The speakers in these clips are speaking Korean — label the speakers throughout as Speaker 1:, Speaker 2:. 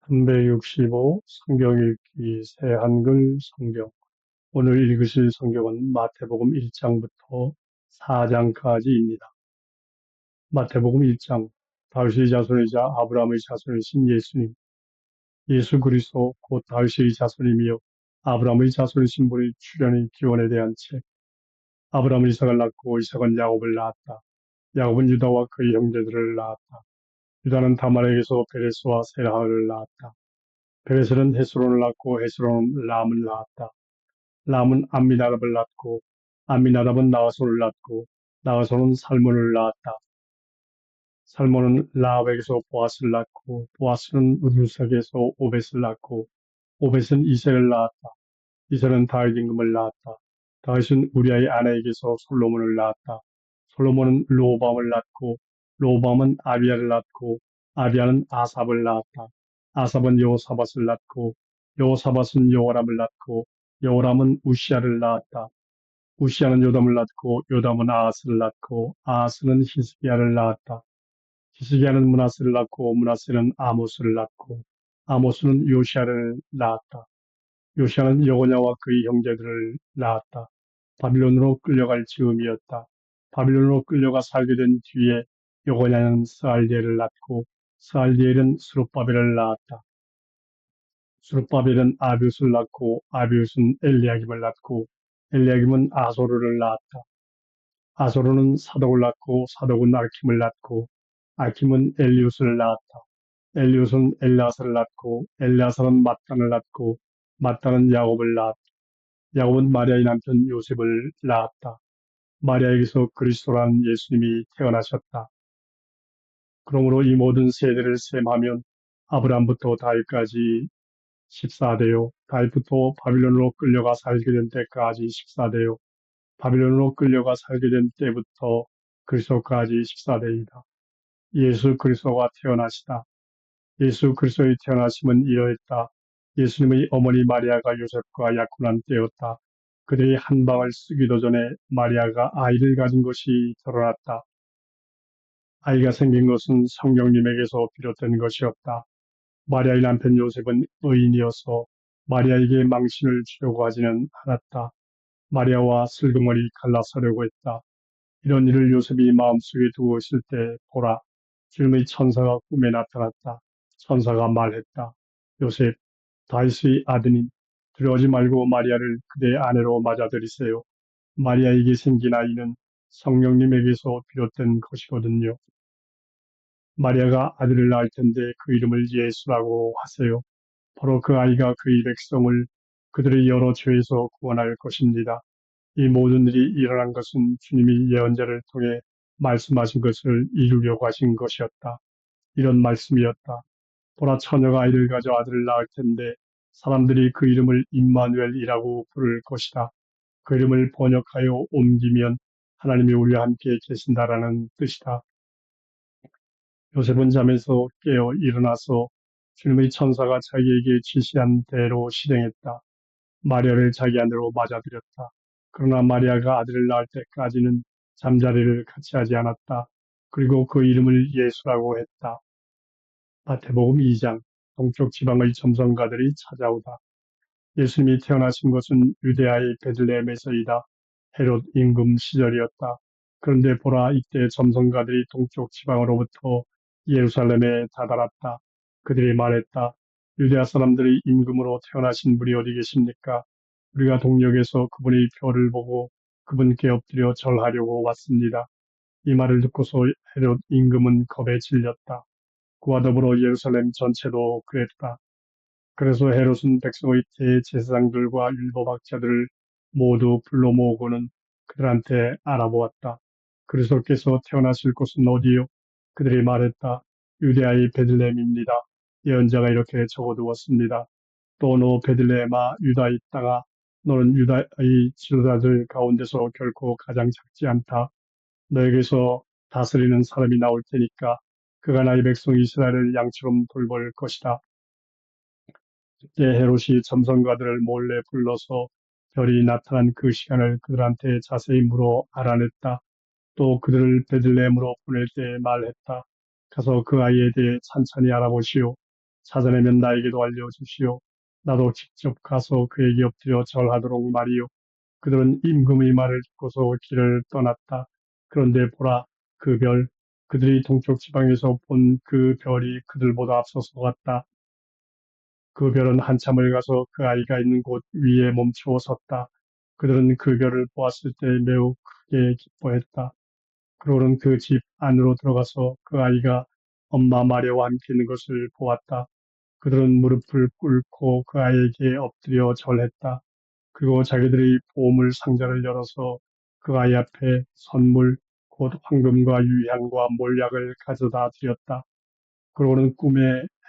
Speaker 1: 365 성경 읽기 새 한글 성경. 오늘 읽으실 성경은 마태복음 1장부터 4장까지입니다. 마태복음 1장. 다윗의 자손이자 아브라함의 자손이신 예수님. 예수 그리스도 곧 다윗의 자손이며 아브라함의 자손이신 분의 출현의 기원에 대한 책. 아브라함은 이삭을 낳고 이삭은 야곱을 낳았다. 야곱은 유다와 그의 형제들을 낳았다. 유다는 다말에게서 베레스와 세라를 낳았다. 베레스는 헤스론을 낳고 헤스론은 람을 낳았다. 람은 암미나답을 낳고 암미나답은 나아손을 낳고 나아손은 살몬을 낳았다. 살몬은 라합에게서 보아스를 낳고 보아스는 루색에서 오벳을 낳고 오벳은 이새를 낳았다. 이새는 다윗 임금을 낳았다. 다윗은 우리아의 아내에게서 솔로몬을 낳았다. 솔로몬은 르호밤을 낳고 르호밤은 아비야를 낳고 아비야는 아삽을 낳았다. 아삽은 여호사밧을 낳고 여호사밧은 여호람을 낳고 여호람은 우시야를 낳았다. 우시야는 요담을 낳고 요담은 아하스를 낳고 아하스는 히스기야를 낳았다. 히스기야는 므낫세를 낳고 므낫세는 아모스를 낳고 아모스는 요시야를 낳았다. 요시야는 여고냐와 그의 형제들을 낳았다. 바빌론으로 끌려갈 즈음이었다. 바빌론으로 끌려가 살게 된 뒤에 여고냐는 스알디엘을 낳고 스알디엘은 스룹바벨을 낳았다. 스룹바벨은 아비웃을 낳고 아비웃은 엘리야김을 낳고 엘리야김은 아소르를 낳았다. 아소르는 사독을 낳고 사독은 아킴을 낳고 아킴은 엘리웃을 낳았다. 엘리웃은 엘라사를 낳고 엘라사는 mat단을 낳고 mat단은 야곱을 낳았다. 야곱은 마리아의 남편 요셉을 낳았다. 마리아에게서 그리스도라는 예수님이 태어나셨다. 그러므로 이 모든 세대를 셈하면 아브라함부터 다윗까지 14대요. 다윗부터 바빌론으로 끌려가 살게 된 때까지 14대요. 바빌론으로 끌려가 살게 된 때부터 그리스도까지 14대이다. 예수 그리스도가 태어나시다. 예수 그리스도의 태어나심은 이러했다. 예수님의 어머니 마리아가 요셉과 약혼한 때였다. 그들이 한 방을 쓰기도 전에 마리아가 아이를 가진 것이 드러났다. 아이가 생긴 것은 성령님에게서 비롯된 것이었다. 마리아의 남편 요셉은 의인이어서 마리아에게 망신을 주려고 하지는 않았다. 마리아와 슬그머니 갈라서려고 했다. 이런 일을 요셉이 마음속에 두고 있을 때 보라, 주님의 천사가 꿈에 나타났다. 천사가 말했다. 요셉, 다윗의 아드님, 두려워하지 말고 마리아를 그대의 아내로 맞아들이세요. 마리아에게 생긴 아이는 성령님에게서 비롯된 것이거든요. 마리아가 아들을 낳을 텐데 그 이름을 예수라고 하세요. 바로 그 아이가 그의 백성을 그들의 여러 죄에서 구원할 것입니다. 이 모든 일이 일어난 것은 주님이 예언자를 통해 말씀하신 것을 이루려고 하신 것이었다. 이런 말씀이었다. 보라, 처녀가 아이를 가져 아들을 낳을 텐데 사람들이 그 이름을 임마누엘이라고 부를 것이다. 그 이름을 번역하여 옮기면 하나님이 우리와 함께 계신다라는 뜻이다. 요셉은 잠에서 깨어 일어나서 주님의 천사가 자기에게 지시한 대로 실행했다. 마리아를 자기 안으로 맞아들였다. 그러나 마리아가 아들을 낳을 때까지는 잠자리를 같이 하지 않았다. 그리고 그 이름을 예수라고 했다. 마태복음 2장. 동쪽 지방의 점성가들이 찾아오다. 예수님이 태어나신 것은 유대아의 베들레헴에서이다. 헤롯 임금 시절이었다. 그런데 보라, 이때 점성가들이 동쪽 지방으로부터 예루살렘에 다다랐다. 그들이 말했다. 유대아 사람들이 임금으로 태어나신 분이 어디 계십니까? 우리가 동역에서 그분의 표를 보고 그분께 엎드려 절하려고 왔습니다. 이 말을 듣고서 헤롯 임금은 겁에 질렸다. 그와 더불어 예루살렘 전체도 그랬다. 그래서 헤롯은 백성의 대제사장들과 율법학자들을 모두 불러 모으고는 그들한테 알아보았다. 그리스도께서 태어나실 곳은 어디요? 그들이 말했다. 유대아의 베들레헴입니다. 예언자가 이렇게 적어두었습니다. 또 너 베들레헴아 유다의 땅아, 너는 유다의 지도자들 가운데서 결코 가장 작지 않다. 너에게서 다스리는 사람이 나올 테니까 그가 나의 백성 이스라엘을 양처럼 돌볼 것이다. 그때 헤롯이 점성가들을 몰래 불러서 별이 나타난 그 시간을 그들한테 자세히 물어 알아냈다. 또 그들을 베들레헴으로 보낼 때 말했다. 가서 그 아이에 대해 찬찬히 알아보시오. 찾아내면 나에게도 알려주시오. 나도 직접 가서 그에게 엎드려 절하도록 말이오. 그들은 임금의 말을 듣고서 길을 떠났다. 그런데 보라, 그 별, 그들이 동쪽 지방에서 본 그 별이 그들보다 앞서서 갔다. 그 별은 한참을 가서 그 아이가 있는 곳 위에 멈추어 섰다. 그들은 그 별을 보았을 때 매우 크게 기뻐했다. 그러고는 그 집 안으로 들어가서 그 아이가 엄마 마리아와 함께 있는 것을 보았다. 그들은 무릎을 꿇고 그 아이에게 엎드려 절했다. 그리고 자기들의 보물 상자를 열어서 그 아이 앞에 선물, 곧 황금과 유향과 몰약을 가져다 드렸다. 그러고는 꿈에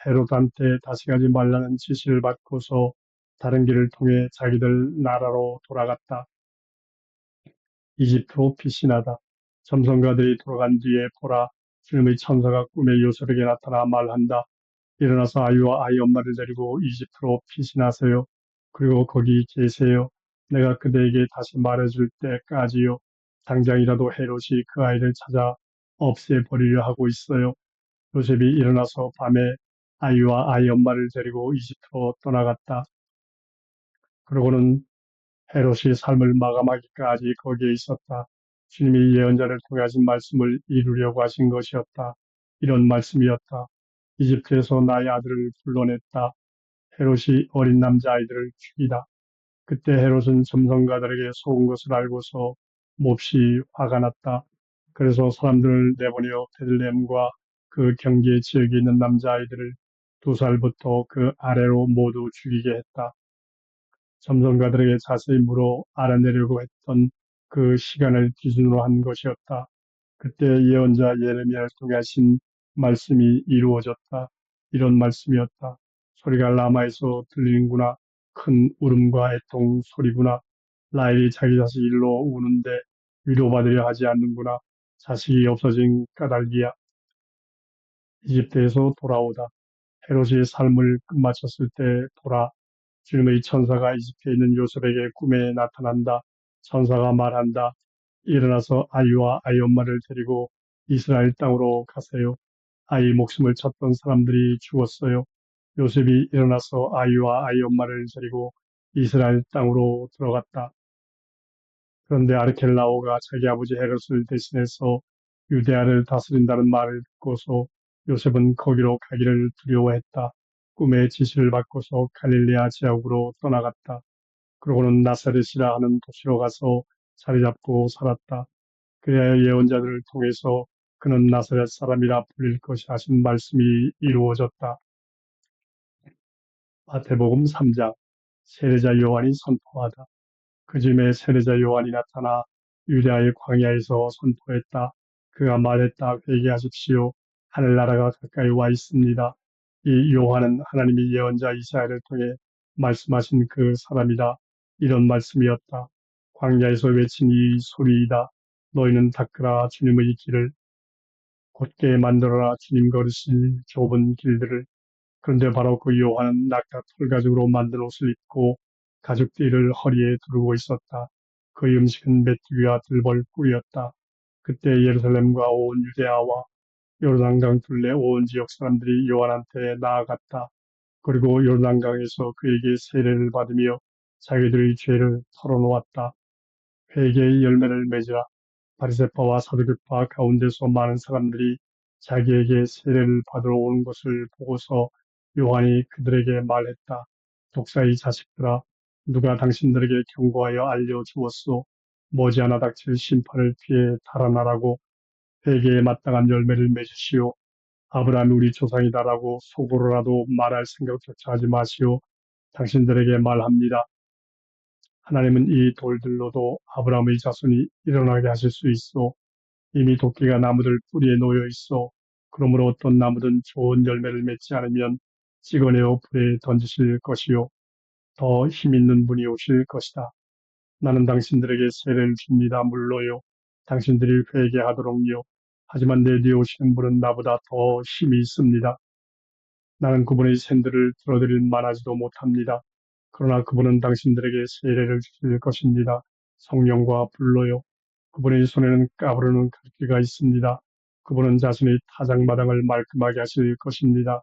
Speaker 1: 헤롯한테 다시 가지 말라는 지시를 받고서 다른 길을 통해 자기들 나라로 돌아갔다. 이집트로 피신하다. 점성가들이 돌아간 뒤에 보라, 주님의 천사가 꿈에 요셉에게 나타나 말한다. 일어나서 아이와 아이 엄마를 데리고 이집트로 피신하세요. 그리고 거기 계세요. 내가 그대에게 다시 말해줄 때까지요. 당장이라도 헤롯이 그 아이를 찾아 없애버리려 하고 있어요. 요셉이 일어나서 밤에 아이와 아이 엄마를 데리고 이집트로 떠나갔다. 그러고는 헤롯이 삶을 마감하기까지 거기에 있었다. 주님이 예언자를 통해 하신 말씀을 이루려고 하신 것이었다. 이런 말씀이었다. 이집트에서 나의 아들을 불러냈다. 헤롯이 어린 남자아이들을 죽이다. 그때 헤롯은 점성가들에게 속은 것을 알고서 몹시 화가 났다. 그래서 사람들을 내보내어 베들레헴과 그 경계 지역에 있는 남자아이들을 2살부터 그 아래로 모두 죽이게 했다. 점성가들에게 자세히 물어 알아내려고 했던 그 시간을 기준으로 한 것이었다. 그때 예언자 예레미야를 통해 하신 말씀이 이루어졌다. 이런 말씀이었다. 소리가 라마에서 들리는구나. 큰 울음과 애통 소리구나. 라헬이 자기 자식 일로 우는데 위로받으려 하지 않는구나. 자식이 없어진 까닭이야. 이집트에서 돌아오다. 헤롯이 삶을 끝마쳤을 때 보라, 주님의 천사가 이집트에 있는 요셉에게 꿈에 나타난다. 천사가 말한다. 일어나서 아이와 아이 엄마를 데리고 이스라엘 땅으로 가세요. 아이 목숨을 찾던 사람들이 죽었어요. 요셉이 일어나서 아이와 아이 엄마를 데리고 이스라엘 땅으로 들어갔다. 그런데 아르켈라오가 자기 아버지 헤롯을 대신해서 유대아를 다스린다는 말을 듣고서 요셉은 거기로 가기를 두려워했다. 꿈의 지시를 받고서 갈릴레아 지역으로 떠나갔다. 그러고는 나사렛이라 하는 도시로 가서 자리 잡고 살았다. 그래야 예언자들을 통해서 그는 나사렛 사람이라 불릴 것이 하신 말씀이 이루어졌다. 마태복음 3장 세례자 요한이 선포하다. 그 즈음에 세례자 요한이 나타나 유대아의 광야에서 선포했다. 그가 말했다. 회개하십시오. 하늘나라가 가까이 와 있습니다. 이 요한은 하나님이 예언자 이사야를 통해 말씀하신 그 사람이다. 이런 말씀이었다. 광야에서 외친 이 소리이다. 너희는 닦으라 주님의 길을 곧게 만들어라 주님 걸으실 좁은 길들을. 그런데 바로 그 요한은 낙타 털가죽으로 만든 옷을 입고 가죽띠를 허리에 두르고 있었다. 그의 음식은 메뚜기와 들벌 꿀이었다. 그때 예루살렘과 온 유대아와 요르단강 둘레 온 지역 사람들이 요한한테 나아갔다. 그리고 요르단강에서 그에게 세례를 받으며 자기들의 죄를 털어놓았다. 회개의 열매를 맺으라. 바리새파와 사두개파 가운데서 많은 사람들이 자기에게 세례를 받으러 오는 것을 보고서 요한이 그들에게 말했다. 독사의 자식들아, 누가 당신들에게 경고하여 알려주었소? 머지않아 닥칠 심판을 피해 달아나라고. 회개에 마땅한 열매를 맺으시오. 아브라함이 우리 조상이다라고 속으로라도 말할 생각조차 하지 마시오. 당신들에게 말합니다. 하나님은 이 돌들로도 아브라함의 자손이 일어나게 하실 수 있어. 이미 도끼가 나무들 뿌리에 놓여 있어. 그러므로 어떤 나무든 좋은 열매를 맺지 않으면 찍어내어 불에 던지실 것이요. 더 힘 있는 분이 오실 것이다. 나는 당신들에게 세례를 줍니다. 물로요. 당신들이 회개하도록요. 하지만 내 뒤에 오시는 분은 나보다 더 힘이 있습니다. 나는 그분의 샌들을 들어드릴 만하지도 못합니다. 그러나 그분은 당신들에게 세례를 주실 것입니다. 성령과 불로요. 그분의 손에는 까부르는 칼기가 있습니다. 그분은 자신의 타작마당을 말끔하게 하실 것입니다.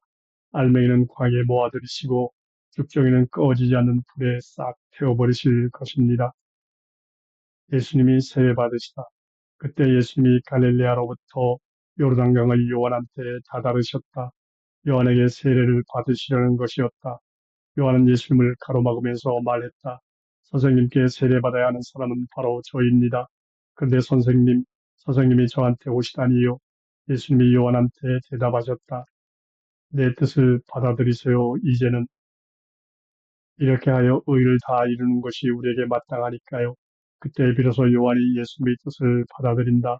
Speaker 1: 알맹이는 광에 모아들이시고 죽정이는 꺼지지 않는 불에 싹 태워버리실 것입니다. 예수님이 세례받으시다. 그때 예수님이 갈릴레아로부터 요르단강을 요한한테 다다르셨다. 요한에게 세례를 받으시려는 것이었다. 요한은 예수님을 가로막으면서 말했다. 선생님께 세례받아야 하는 사람은 바로 저입니다. 그런데 선생님이 저한테 오시다니요. 예수님이 요한한테 대답하셨다. 내 뜻을 받아들이세요. 이제는 이렇게 하여 의를 다 이루는 것이 우리에게 마땅하니까요. 그때 비로소 요한이 예수님의 뜻을 받아들인다.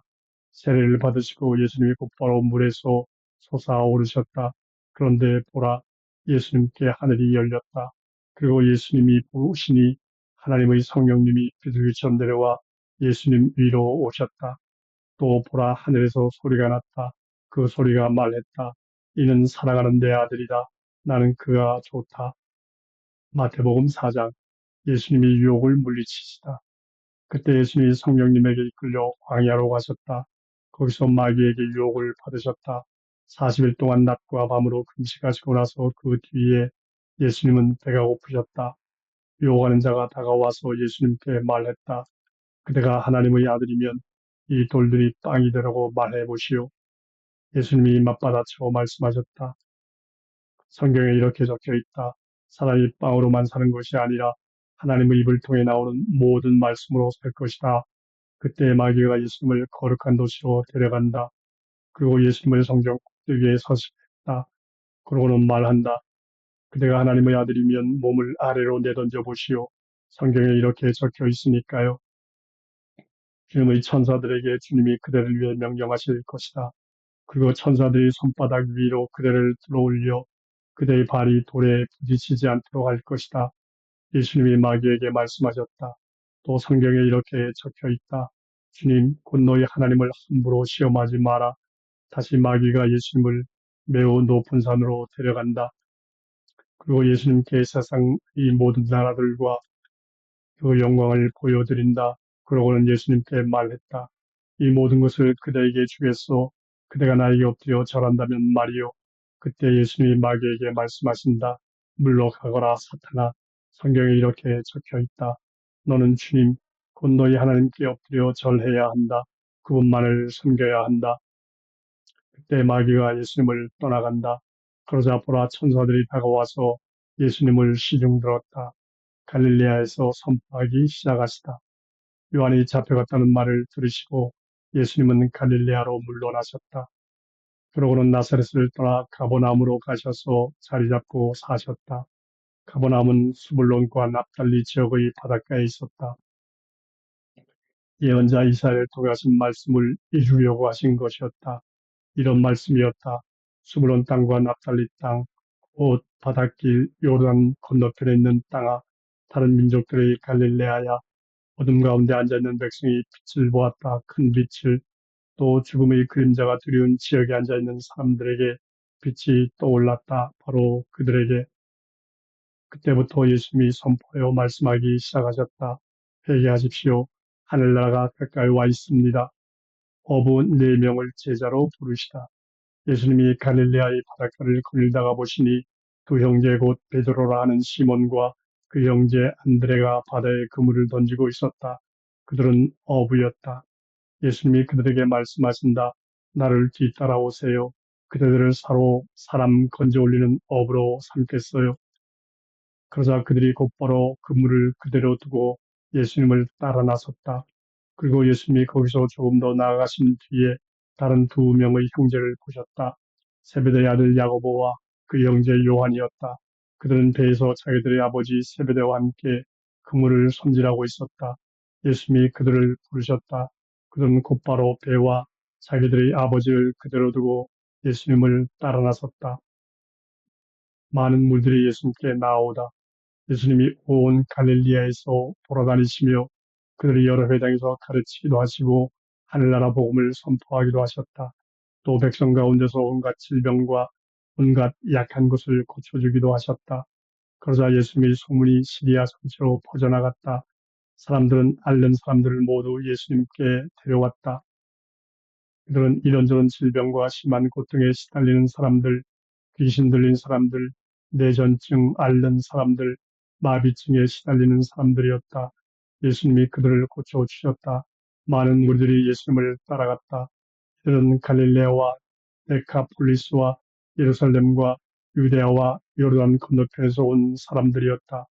Speaker 1: 세례를 받으시고 예수님이 곧바로 물에서 솟아오르셨다. 그런데 보라, 예수님께 하늘이 열렸다. 그리고 예수님이 보시니 하나님의 성령님이 비둘기처럼 내려와 예수님 위로 오셨다. 또 보라, 하늘에서 소리가 났다. 그 소리가 말했다. 이는 사랑하는 내 아들이다. 나는 그가 좋다. 마태복음 4장. 예수님이 유혹을 물리치시다. 그때 예수님이 성령님에게 이끌려 광야로 가셨다. 거기서 마귀에게 유혹을 받으셨다. 40일 동안 낮과 밤으로 금식하시고 나서 그 뒤에 예수님은 배가 고프셨다. 유혹하는 자가 다가와서 예수님께 말했다. 그대가 하나님의 아들이면 이 돌들이 빵이 되라고 말해 보시오. 예수님이 맞받아쳐 말씀하셨다. 성경에 이렇게 적혀 있다. 사람이 빵으로만 사는 것이 아니라 하나님의 입을 통해 나오는 모든 말씀으로 살 것이다. 그때 마귀가 예수님을 거룩한 도시로 데려간다. 그리고 예수님을 성전 꼭대기에 서시다. 그러고는 말한다. 그대가 하나님의 아들이면 몸을 아래로 내던져 보시오. 성경에 이렇게 적혀 있으니까요. 주님의 천사들에게 주님이 그대를 위해 명령하실 것이다. 그리고 천사들이 손바닥 위로 그대를 들어올려 그대의 발이 돌에 부딪히지 않도록 할 것이다. 예수님이 마귀에게 말씀하셨다. 또 성경에 이렇게 적혀 있다. 주님, 곧 너희 하나님을 함부로 시험하지 마라. 다시 마귀가 예수님을 매우 높은 산으로 데려간다. 그리고 예수님께 세상의 모든 나라들과 그 영광을 보여드린다. 그러고는 예수님께 말했다. 이 모든 것을 그대에게 주겠소. 그대가 나에게 엎드려 절한다면 말이요. 그때 예수님이 마귀에게 말씀하신다. 물러가거라 사탄아. 성경에 이렇게 적혀 있다. 너는 주님, 곧 너희 하나님께 엎드려 절해야 한다. 그분만을 섬겨야 한다. 그때 마귀가 예수님을 떠나간다. 그러자 보라 천사들이 다가와서 예수님을 시중들었다. 갈릴레아에서 선포하기 시작하시다. 요한이 잡혀갔다는 말을 들으시고 예수님은 갈릴레아로 물러나셨다. 그러고는 나사렛을 떠나 가버나움으로 가셔서 자리 잡고 사셨다. 가버나움은 수불론과 납달리 지역의 바닷가에 있었다. 예언자 이사야를 통해 하신 말씀을 이루려고 하신 것이었다. 이런 말씀이었다. 수불론 땅과 납달리 땅, 곧 바닷길 요르단 건너편에 있는 땅아, 다른 민족들의 갈릴레아야, 어둠 가운데 앉아있는 백성이 빛을 보았다. 큰 빛을. 또 죽음의 그림자가 두려운 지역에 앉아있는 사람들에게 빛이 떠올랐다. 바로 그들에게. 그때부터 예수님이 선포하여 말씀하기 시작하셨다. 회개하십시오. 하늘나라가 가까이 와 있습니다. 어부 4명을 제자로 부르시다. 예수님이 갈릴레아의 바닷가를 거닐다가 보시니 두 형제 곧 베드로라 하는 시몬과 그 형제 안드레가 바다에 그물을 던지고 있었다. 그들은 어부였다. 예수님이 그들에게 말씀하신다. 나를 뒤따라오세요. 그대들을 사람 건져 올리는 어부로 삼겠어요. 그러자 그들이 곧바로 그물을 그대로 두고 예수님을 따라 나섰다. 그리고 예수님이 거기서 조금 더 나아가신 뒤에 다른 2명의 형제를 보셨다. 세베대의 아들 야고보와 그 형제 요한이었다. 그들은 배에서 자기들의 아버지 세베대와 함께 그물을 손질하고 있었다. 예수님이 그들을 부르셨다. 그들은 곧바로 배와 자기들의 아버지를 그대로 두고 예수님을 따라 나섰다. 많은 물들이 예수님께 나아오다. 예수님이 온 갈릴리아에서 돌아다니시며 그들이 여러 회당에서 가르치기도 하시고 하늘나라 복음을 선포하기도 하셨다. 또 백성 가운데서 온갖 질병과 온갖 약한 것을 고쳐주기도 하셨다. 그러자 예수님의 소문이 시리아 전체로 퍼져나갔다. 사람들은 앓는 사람들을 모두 예수님께 데려왔다. 그들은 이런저런 질병과 심한 고통에 시달리는 사람들, 귀신 들린 사람들, 뇌전증 앓는 사람들, 마비증에 시달리는 사람들이었다. 예수님이 그들을 고쳐주셨다. 많은 무리들이 예수님을 따라갔다. 이들은 갈릴레아와 데카폴리스와 예루살렘과 유대아와 요르단 건너편에서 온 사람들이었다.